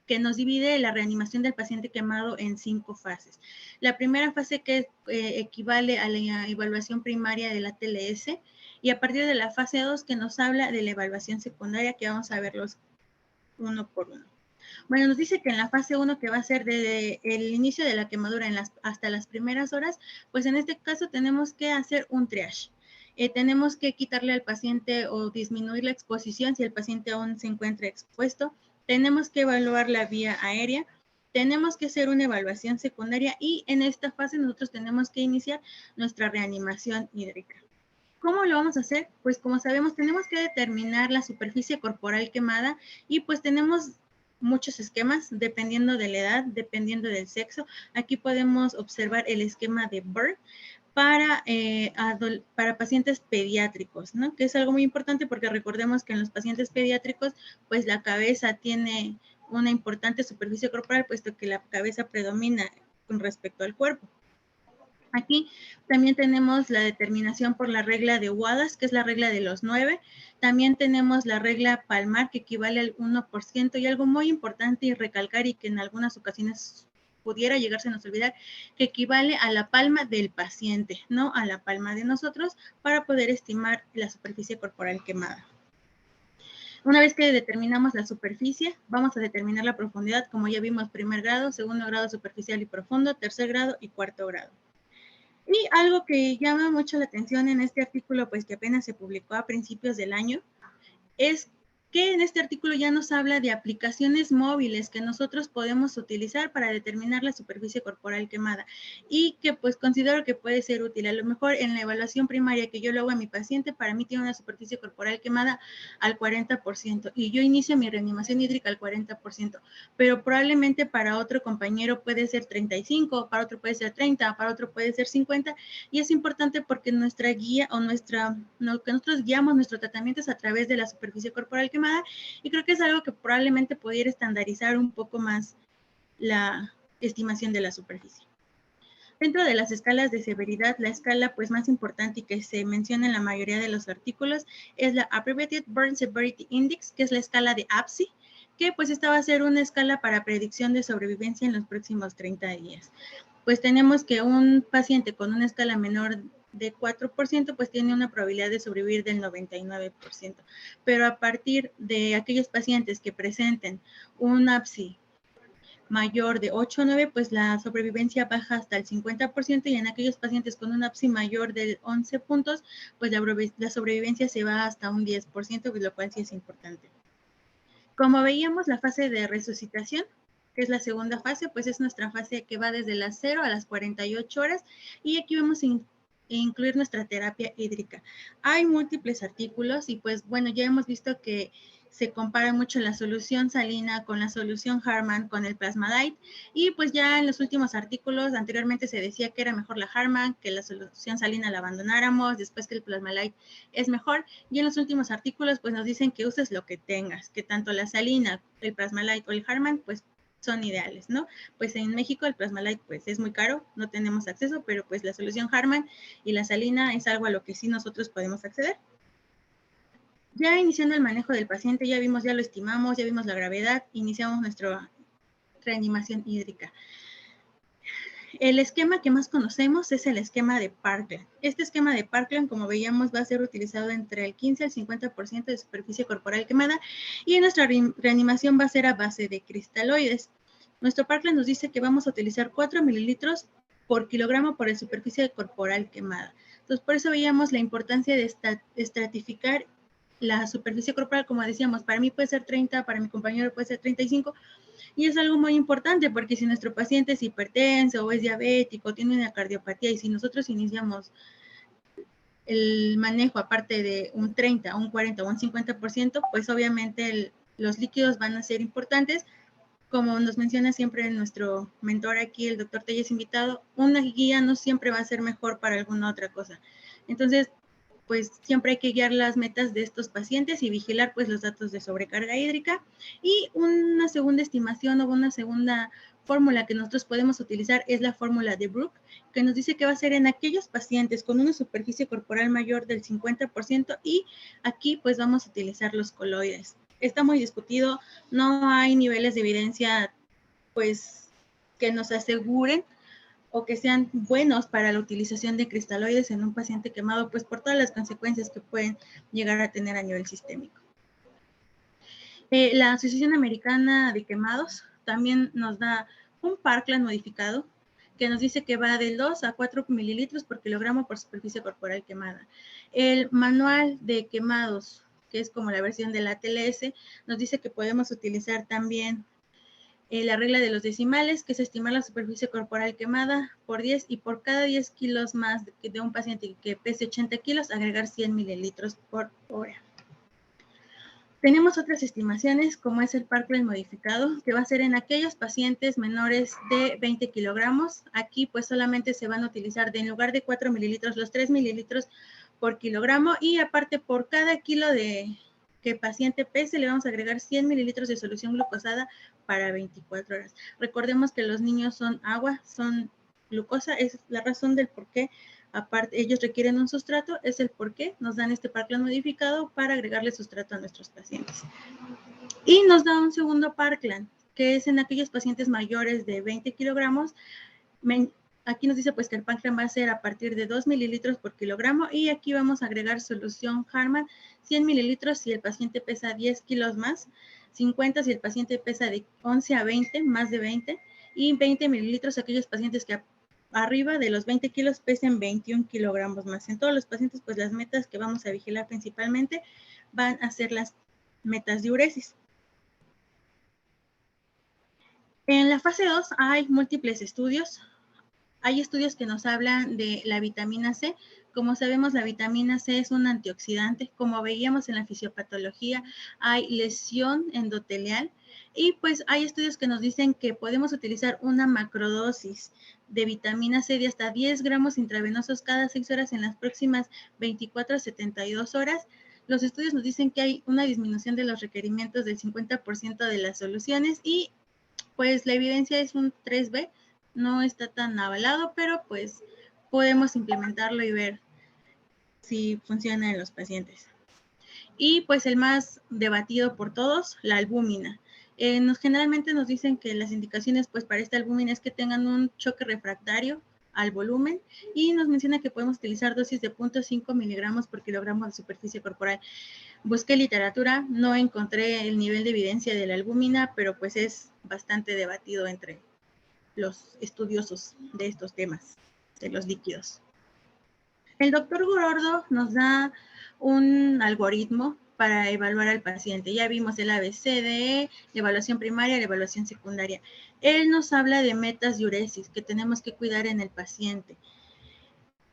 que nos divide la reanimación del paciente quemado en 5 fases. La primera fase, que equivale a la evaluación primaria de la TLS, y a partir de la fase 2 que nos habla de la evaluación secundaria, que vamos a verlos uno por uno. Bueno, nos dice que en la fase 1, que va a ser desde el inicio de la quemadura hasta las primeras horas, pues en este caso tenemos que hacer un triage. Tenemos que quitarle al paciente o disminuir la exposición si el paciente aún se encuentra expuesto. Tenemos que evaluar la vía aérea. Tenemos que hacer una evaluación secundaria y en esta fase nosotros tenemos que iniciar nuestra reanimación hídrica. ¿Cómo lo vamos a hacer? Pues como sabemos, tenemos que determinar la superficie corporal quemada y pues tenemos muchos esquemas dependiendo de la edad, dependiendo del sexo. Aquí podemos observar el esquema de Berg para pacientes pediátricos, ¿no? Que es algo muy importante porque recordemos que en los pacientes pediátricos, pues la cabeza tiene una importante superficie corporal, puesto que la cabeza predomina con respecto al cuerpo. Aquí también tenemos la determinación por la regla de Wallace, que es la regla de los 9. También tenemos la regla palmar, que equivale al 1%. Y algo muy importante y recalcar, y que en algunas ocasiones pudiera llegarse a nos olvidar, que equivale a la palma del paciente, no a la palma de nosotros, para poder estimar la superficie corporal quemada. Una vez que determinamos la superficie, vamos a determinar la profundidad, como ya vimos, primer grado, segundo grado superficial y profundo, tercer grado y cuarto grado. Y algo que llama mucho la atención en este artículo, pues que apenas se publicó a principios del año, es que en este artículo ya nos habla de aplicaciones móviles que nosotros podemos utilizar para determinar la superficie corporal quemada y que pues considero que puede ser útil. A lo mejor en la evaluación primaria que yo le hago a mi paciente, para mí tiene una superficie corporal quemada al 40% y yo inicio mi reanimación hídrica al 40%, pero probablemente para otro compañero puede ser 35, para otro puede ser 30, para otro puede ser 50 y es importante porque nuestra guía o que nosotros guiamos nuestro tratamiento es a través de la superficie corporal quemada y creo que es algo que probablemente pudiera estandarizar un poco más la estimación de la superficie. Dentro de las escalas de severidad, la escala pues más importante y que se menciona en la mayoría de los artículos es la Abbreviated Burn Severity Index, que es la escala de ABSI, que pues esta va a ser una escala para predicción de sobrevivencia en los próximos 30 días. Pues tenemos que un paciente con una escala menor de 4%, pues tiene una probabilidad de sobrevivir del 99%. Pero a partir de aquellos pacientes que presenten un ABSI mayor de 8 o 9, pues la sobrevivencia baja hasta el 50% y en aquellos pacientes con un ABSI mayor de 11 puntos, pues la sobrevivencia se va hasta un 10%, lo cual sí es importante. Como veíamos, la fase de resucitación, que es la segunda fase, pues es nuestra fase que va desde las 0 a las 48 horas y aquí vamos a incluir nuestra terapia hídrica. Hay múltiples artículos y pues bueno, ya hemos visto que se compara mucho la solución salina con la solución Harman con el Plasma-Lyte y pues ya en los últimos artículos anteriormente se decía que era mejor la Harman, que la solución salina la abandonáramos, después que el Plasma-Lyte es mejor y en los últimos artículos pues nos dicen que uses lo que tengas, que tanto la salina, el Plasma-Lyte o el Harman pues son ideales, ¿no? Pues en México el Plasma-Lyte pues es muy caro, no tenemos acceso, pero pues la solución Harman y la salina es algo a lo que sí nosotros podemos acceder. Ya iniciando el manejo del paciente, ya lo estimamos, ya vimos la gravedad, iniciamos nuestra reanimación hídrica. El esquema que más conocemos es el esquema de Parkland. Este esquema de Parkland, como veíamos, va a ser utilizado entre el 15 al 50% de superficie corporal quemada y en nuestra reanimación va a ser a base de cristaloides. Nuestro Parkland nos dice que vamos a utilizar 4 mililitros por kilogramo por superficie corporal quemada. Entonces, por eso veíamos la importancia de estratificar la superficie corporal, como decíamos, para mí puede ser 30, para mi compañero puede ser 35, y es algo muy importante porque si nuestro paciente es hipertenso o es diabético, tiene una cardiopatía y si nosotros iniciamos el manejo aparte de un 30, un 40 o un 50%, pues obviamente los líquidos van a ser importantes. Como nos menciona siempre nuestro mentor aquí, el doctor Telles invitado, una guía no siempre va a ser mejor para alguna otra cosa. Entonces, pues siempre hay que guiar las metas de estos pacientes y vigilar pues los datos de sobrecarga hídrica y una segunda estimación o una segunda fórmula que nosotros podemos utilizar es la fórmula de Brook, que nos dice que va a ser en aquellos pacientes con una superficie corporal mayor del 50% y aquí pues vamos a utilizar los coloides. Está muy discutido, no hay niveles de evidencia pues que nos aseguren o que sean buenos para la utilización de cristaloides en un paciente quemado, pues por todas las consecuencias que pueden llegar a tener a nivel sistémico. La Asociación Americana de Quemados también nos da un Parkland modificado que nos dice que va de 2 a 4 mililitros por kilogramo por superficie corporal quemada. El manual de quemados, que es como la versión de la TLS, nos dice que podemos utilizar también la regla de los decimales, que es estimar la superficie corporal quemada por 10 y por cada 10 kilos más de un paciente que pese 80 kilos, agregar 100 mililitros por hora. Tenemos otras estimaciones, como es el Parkland modificado, que va a ser en aquellos pacientes menores de 20 kilogramos. Aquí pues solamente se van a utilizar en lugar de 4 mililitros, los 3 mililitros por kilogramo, y aparte por cada kilo de que paciente pese le vamos a agregar 100 mililitros de solución glucosada para 24 horas. Recordemos que los niños son agua, son glucosa, es la razón del por qué. Aparte, ellos requieren un sustrato, es el por qué nos dan este Parkland modificado para agregarle sustrato a nuestros pacientes. Y nos da un segundo Parkland, que es en aquellos pacientes mayores de 20 kilogramos. Aquí nos dice pues que el Parkland va a ser a partir de 2 mililitros por kilogramo, y aquí vamos a agregar solución Harman, 100 mililitros si el paciente pesa 10 kilos más, 50 si el paciente pesa de 11 a 20, más de 20, y 20 mililitros aquellos pacientes que arriba de los 20 kilos pesen 21 kilogramos más. En todos los pacientes, pues las metas que vamos a vigilar principalmente van a ser las metas de uresis. En la fase 2 hay múltiples estudios. Hay estudios que nos hablan de la vitamina C. Como sabemos, la vitamina C es un antioxidante. Como veíamos en la fisiopatología, hay lesión endotelial. Y pues hay estudios que nos dicen que podemos utilizar una macrodosis de vitamina C de hasta 10 gramos intravenosos cada 6 horas en las próximas 24 a 72 horas. Los estudios nos dicen que hay una disminución de los requerimientos del 50% de las soluciones, y pues la evidencia es un 3B, no está tan avalado, pero pues podemos implementarlo y ver si funciona en los pacientes. Y pues el más debatido por todos, la albúmina. Generalmente nos dicen que las indicaciones pues para esta albúmina es que tengan un choque refractario al volumen, y nos menciona que podemos utilizar dosis de 0.5 miligramos por kilogramo de superficie corporal. Busqué literatura, no encontré el nivel de evidencia de la albúmina, pero pues es bastante debatido entre los estudiosos de estos temas, de los líquidos. El doctor Gorordo nos da un algoritmo para evaluar al paciente. Ya vimos el ABCDE, la evaluación primaria, la evaluación secundaria. Él nos habla de metas de uresis que tenemos que cuidar en el paciente.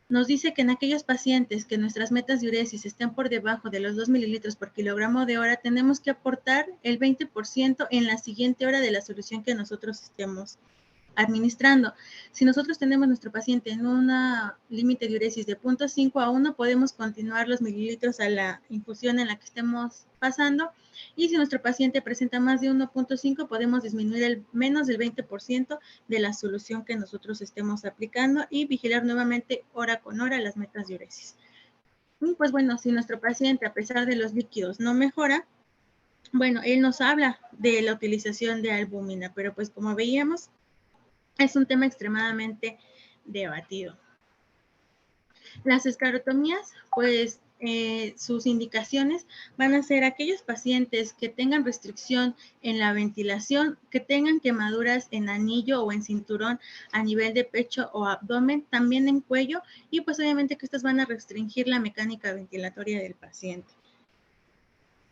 Nos dice que en aquellos pacientes que nuestras metas de uresis estén por debajo de los 2 mililitros por kilogramo de hora, tenemos que aportar el 20% en la siguiente hora de la solución que nosotros estemos administrando. Si nosotros tenemos nuestro paciente en una límite de uresis de 0.5 a 1, podemos continuar los mililitros a la infusión en la que estemos pasando, y si nuestro paciente presenta más de 1.5, podemos disminuir el menos del 20% de la solución que nosotros estemos aplicando y vigilar nuevamente hora con hora las metas de uresis. Y pues bueno, si nuestro paciente, a pesar de los líquidos, no mejora, bueno, él nos habla de la utilización de albúmina, pero pues como veíamos, es un tema extremadamente debatido. Las esclerotomías, pues sus indicaciones van a ser aquellos pacientes que tengan restricción en la ventilación, que tengan quemaduras en anillo o en cinturón a nivel de pecho o abdomen, también en cuello, y pues obviamente que estas van a restringir la mecánica ventilatoria del paciente.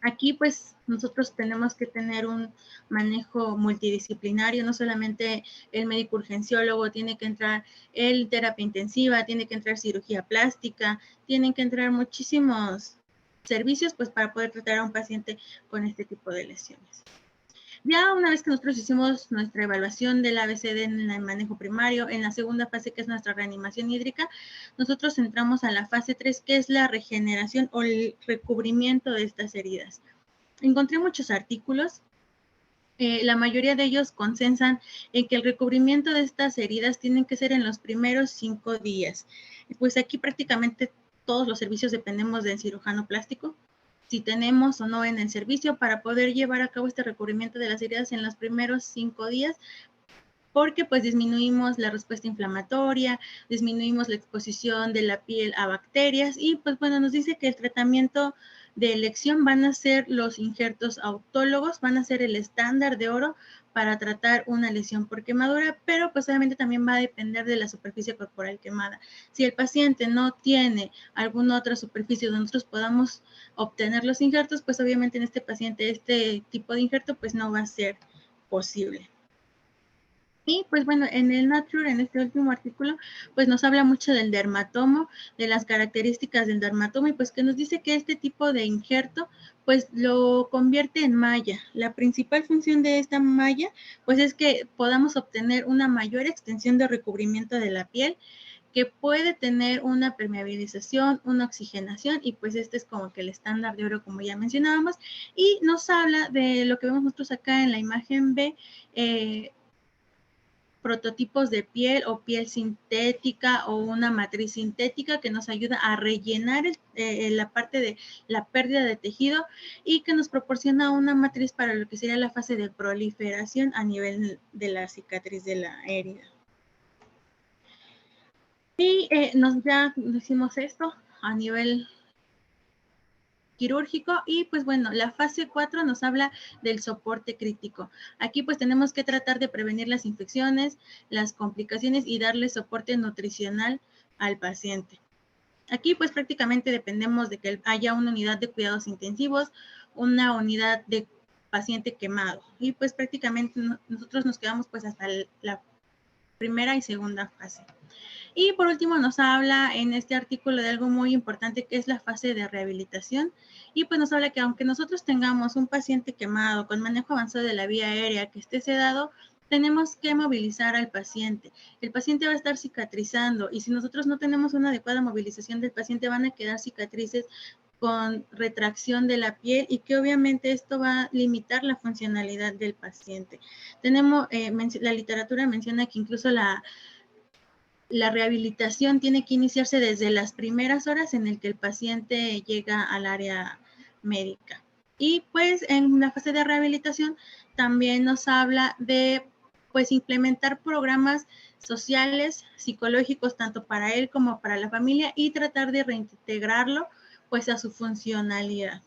Aquí pues nosotros tenemos que tener un manejo multidisciplinario, no solamente el médico urgenciólogo, tiene que entrar el terapia intensiva, tiene que entrar cirugía plástica, tienen que entrar muchísimos servicios pues para poder tratar a un paciente con este tipo de lesiones. Ya una vez que nosotros hicimos nuestra evaluación del ABCD en el manejo primario, en la segunda fase, que es nuestra reanimación hídrica, nosotros entramos a la fase 3, que es la regeneración o el recubrimiento de estas heridas. Encontré muchos artículos, la mayoría de ellos consensan en que el recubrimiento de estas heridas tienen que ser en los primeros 5 días. Pues aquí prácticamente todos los servicios dependemos del cirujano plástico, si tenemos o no en el servicio, para poder llevar a cabo este recubrimiento de las heridas en los primeros 5 días, porque pues disminuimos la respuesta inflamatoria, disminuimos la exposición de la piel a bacterias y pues bueno, nos dice que el tratamiento de elección van a ser los injertos autólogos, van a ser el estándar de oro para tratar una lesión por quemadura, pero pues obviamente también va a depender de la superficie corporal quemada. Si el paciente no tiene alguna otra superficie donde nosotros podamos obtener los injertos, pues obviamente en este paciente este tipo de injerto pues no va a ser posible. Y pues bueno, en el Nature, en este último artículo, pues nos habla mucho del dermatomo, de las características del dermatomo y pues que nos dice que este tipo de injerto pues lo convierte en malla. La principal función de esta malla pues es que podamos obtener una mayor extensión de recubrimiento de la piel, que puede tener una permeabilización, una oxigenación y pues este es como que el estándar de oro como ya mencionábamos y nos habla de lo que vemos nosotros acá en la imagen B, prototipos de piel o piel sintética o una matriz sintética que nos ayuda a rellenar la parte de la pérdida de tejido y que nos proporciona una matriz para lo que sería la fase de proliferación a nivel de la cicatriz de la herida. Y ya hicimos esto a nivel quirúrgico y pues bueno, la fase 4 nos habla del soporte crítico. Aquí pues tenemos que tratar de prevenir las infecciones, las complicaciones y darle soporte nutricional al paciente. Aquí pues prácticamente dependemos de que haya una unidad de cuidados intensivos, una unidad de paciente quemado y pues prácticamente nosotros nos quedamos pues hasta la primera y segunda fase. Y por último nos habla en este artículo de algo muy importante que es la fase de rehabilitación y pues nos habla que aunque nosotros tengamos un paciente quemado con manejo avanzado de la vía aérea que esté sedado, tenemos que movilizar al paciente. El paciente va a estar cicatrizando y si nosotros no tenemos una adecuada movilización del paciente van a quedar cicatrices con retracción de la piel y que obviamente esto va a limitar la funcionalidad del paciente. La literatura menciona que incluso la rehabilitación tiene que iniciarse desde las primeras horas en el que el paciente llega al área médica. Y pues en la fase de rehabilitación también nos habla de pues implementar programas sociales, psicológicos, tanto para él como para la familia y tratar de reintegrarlo pues a su funcionalidad.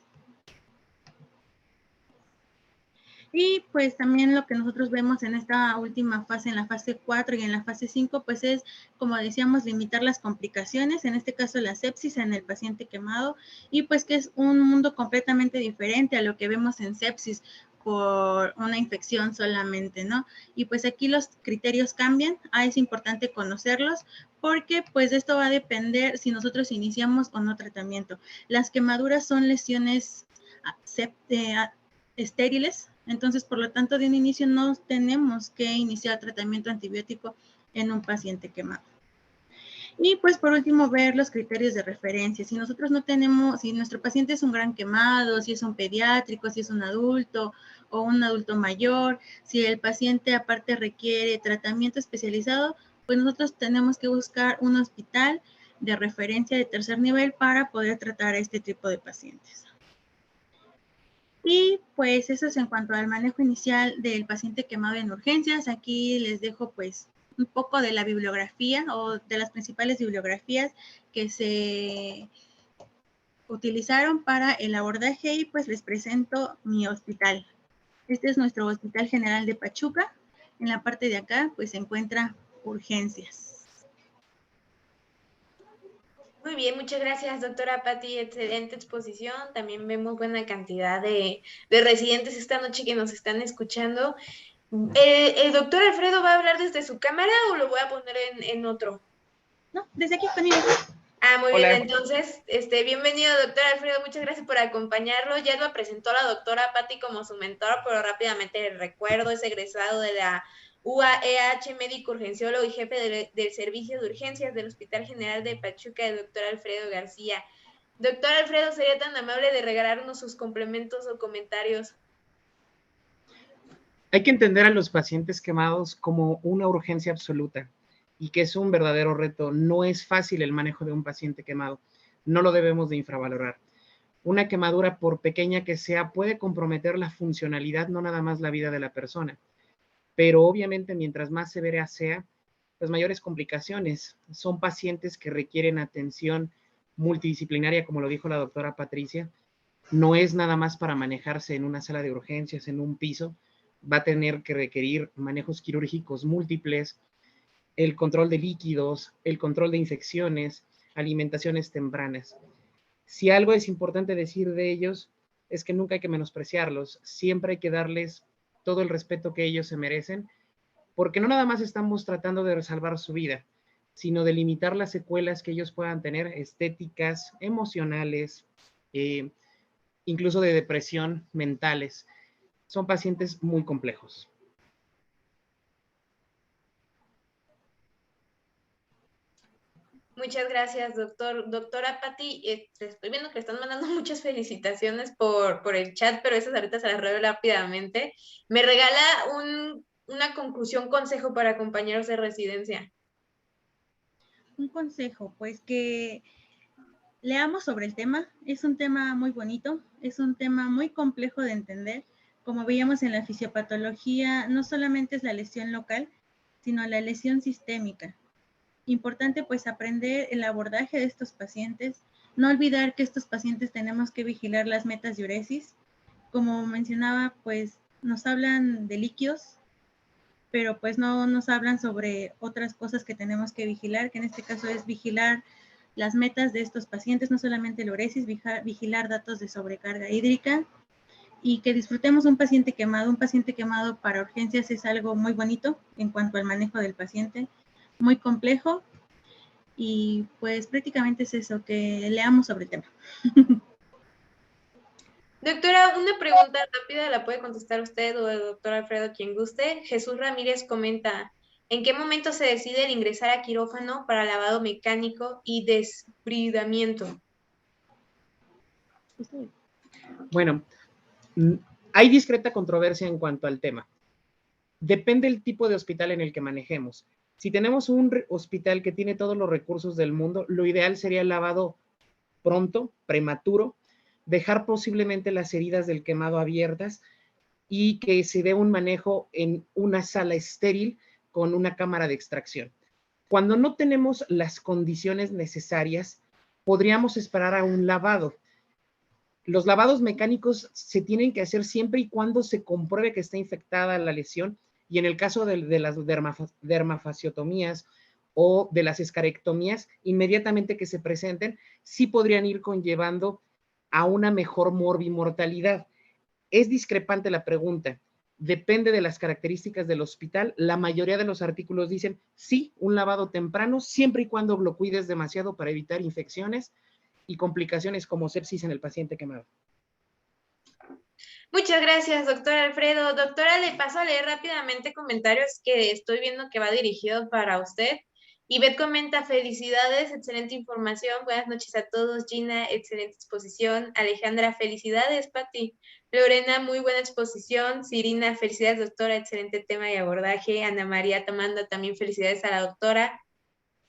Y pues también lo que nosotros vemos en esta última fase, en la fase 4 y en la fase 5, pues es, como decíamos, limitar las complicaciones, en este caso la sepsis en el paciente quemado, y pues que es un mundo completamente diferente a lo que vemos en sepsis por una infección solamente, ¿no? Y pues aquí los criterios cambian, es importante conocerlos, porque pues de esto va a depender si nosotros iniciamos o no tratamiento. Las quemaduras son lesiones estériles, entonces por lo tanto de un inicio no tenemos que iniciar tratamiento antibiótico en un paciente quemado. Y pues por último ver los criterios de referencia. Si nosotros no tenemos, si nuestro paciente es un gran quemado, si es un pediátrico, si es un adulto o un adulto mayor, si el paciente aparte requiere tratamiento especializado, pues nosotros tenemos que buscar un hospital de referencia de tercer nivel para poder tratar a este tipo de pacientes. Y pues eso es en cuanto al manejo inicial del paciente quemado en urgencias. Aquí les dejo pues un poco de la bibliografía o de las principales bibliografías que se utilizaron para el abordaje y pues les presento mi hospital. Este es nuestro Hospital General de Pachuca. En la parte de acá pues se encuentra urgencias. Muy bien, muchas gracias, doctora Patti. Excelente exposición. También vemos buena cantidad de residentes esta noche que nos están escuchando. ¿El doctor Alfredo va a hablar desde su cámara o lo voy a poner en otro? No, desde aquí conmigo. Muy Hola. bien, entonces, bienvenido, doctor Alfredo, muchas gracias por acompañarlo. Ya lo presentó la doctora Patti como su mentor, pero rápidamente recuerdo, es egresado de la UAEH, médico urgenciólogo y jefe del servicio de urgencias del Hospital General de Pachuca, el doctor Alfredo García. Doctor Alfredo, ¿sería tan amable de regalarnos sus complementos o comentarios? Hay que entender a los pacientes quemados como una urgencia absoluta y que es un verdadero reto. No es fácil el manejo de un paciente quemado. No lo debemos de infravalorar. Una quemadura, por pequeña que sea, puede comprometer la funcionalidad, no nada más la vida de la persona. pero obviamente mientras más severa sea, pues mayores complicaciones. Son pacientes que requieren atención multidisciplinaria, como lo dijo la doctora Patricia. No es nada más para manejarse en una sala de urgencias, en un piso. Va a tener que requerir manejos quirúrgicos múltiples, el control de líquidos, el control de infecciones, alimentaciones tempranas. Si algo es importante decir de ellos, es que nunca hay que menospreciarlos. Siempre hay que darles todo el respeto que ellos se merecen, porque no nada más estamos tratando de salvar su vida, sino de limitar las secuelas que ellos puedan tener, estéticas, emocionales, incluso de depresión, mentales. Son pacientes muy complejos. Muchas gracias, doctor. Doctora Patti, estoy viendo que están mandando muchas felicitaciones por el chat, pero esas ahorita se las revelo rápidamente. ¿Me regala una conclusión, consejo para compañeros de residencia? Un consejo, pues que leamos sobre el tema. Es un tema muy bonito, es un tema muy complejo de entender. Como veíamos en la fisiopatología, no solamente es la lesión local, sino la lesión sistémica. Importante pues aprender el abordaje de estos pacientes, no olvidar que estos pacientes tenemos que vigilar las metas diuresis. Como mencionaba, pues nos hablan de líquidos, pero pues no nos hablan sobre otras cosas que tenemos que vigilar, que en este caso es vigilar las metas de estos pacientes, no solamente el uresis, vigilar datos de sobrecarga hídrica, y que disfrutemos un paciente quemado. Un paciente quemado para urgencias es algo muy bonito en cuanto al manejo del paciente, muy complejo, y pues prácticamente es eso, que leamos sobre el tema. Doctora, una pregunta rápida, la puede contestar usted o el doctor Alfredo, quien guste. Jesús Ramírez comenta, ¿en qué momento se decide el ingresar a quirófano para lavado mecánico y desbridamiento? Bueno, hay discreta controversia en cuanto al tema. Depende del tipo de hospital en el que manejemos. Si tenemos un hospital que tiene todos los recursos del mundo, lo ideal sería el lavado pronto, prematuro, dejar posiblemente las heridas del quemado abiertas y que se dé un manejo en una sala estéril con una cámara de extracción. Cuando no tenemos las condiciones necesarias, podríamos esperar a un lavado. Los lavados mecánicos se tienen que hacer siempre y cuando se compruebe que está infectada la lesión, y en el caso de las dermafaciotomías o de las escarectomías, inmediatamente que se presenten, sí podrían ir conllevando a una mejor morbimortalidad. Es discrepante la pregunta, depende de las características del hospital. La mayoría de los artículos dicen sí, un lavado temprano, siempre y cuando lo cuides demasiado para evitar infecciones y complicaciones como sepsis en el paciente quemado. Muchas gracias, doctor Alfredo. Doctora, le paso a leer rápidamente comentarios que estoy viendo que va dirigido para usted. Ivette comenta, felicidades, excelente información, buenas noches a todos. Gina, excelente exposición. Alejandra, felicidades, Patti. Lorena, muy buena exposición. Cirina, felicidades, doctora, excelente tema y abordaje. Ana María Tamanda, también felicidades a la doctora.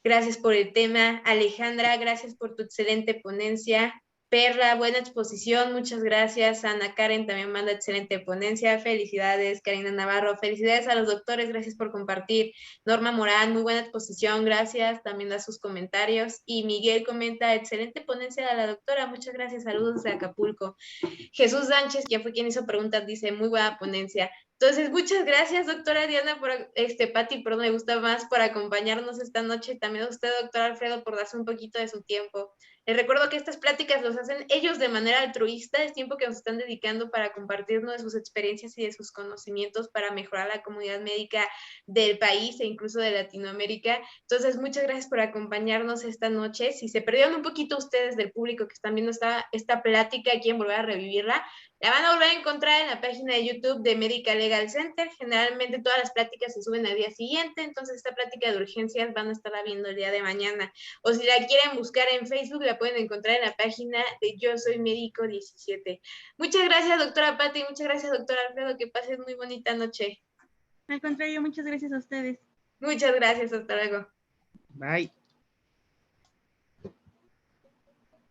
Gracias por el tema. Alejandra, gracias por tu excelente ponencia. Perla, buena exposición, muchas gracias. Ana Karen también manda excelente ponencia. Felicidades. Karina Navarro, felicidades a los doctores, gracias por compartir. Norma Morán, muy buena exposición, gracias. También da sus comentarios. Y Miguel comenta, excelente ponencia de la doctora, muchas gracias. Saludos de Acapulco. Jesús Sánchez, quien fue quien hizo preguntas, dice, muy buena ponencia. Entonces, muchas gracias, doctora Diana, Patti, perdón, me gusta más, por acompañarnos esta noche. También a usted, doctor Alfredo, por darse un poquito de su tiempo. Les recuerdo que estas pláticas los hacen ellos de manera altruista, es tiempo que nos están dedicando para compartirnos de sus experiencias y de sus conocimientos para mejorar la comunidad médica del país e incluso de Latinoamérica. Entonces, muchas gracias por acompañarnos esta noche. Si se perdieron un poquito ustedes del público que están viendo esta plática, quieren volver a revivirla, la van a volver a encontrar en la página de YouTube de Medical Legal Center. Generalmente todas las pláticas se suben al día siguiente, entonces esta plática de urgencias van a estarla viendo el día de mañana. O si la quieren buscar en Facebook, la pueden encontrar en la página de Yo Soy Médico 17. Muchas gracias, doctora Patti, muchas gracias, doctor Alfredo, que pasen muy bonita noche. Al contrario, muchas gracias a ustedes. Muchas gracias, hasta luego. Bye.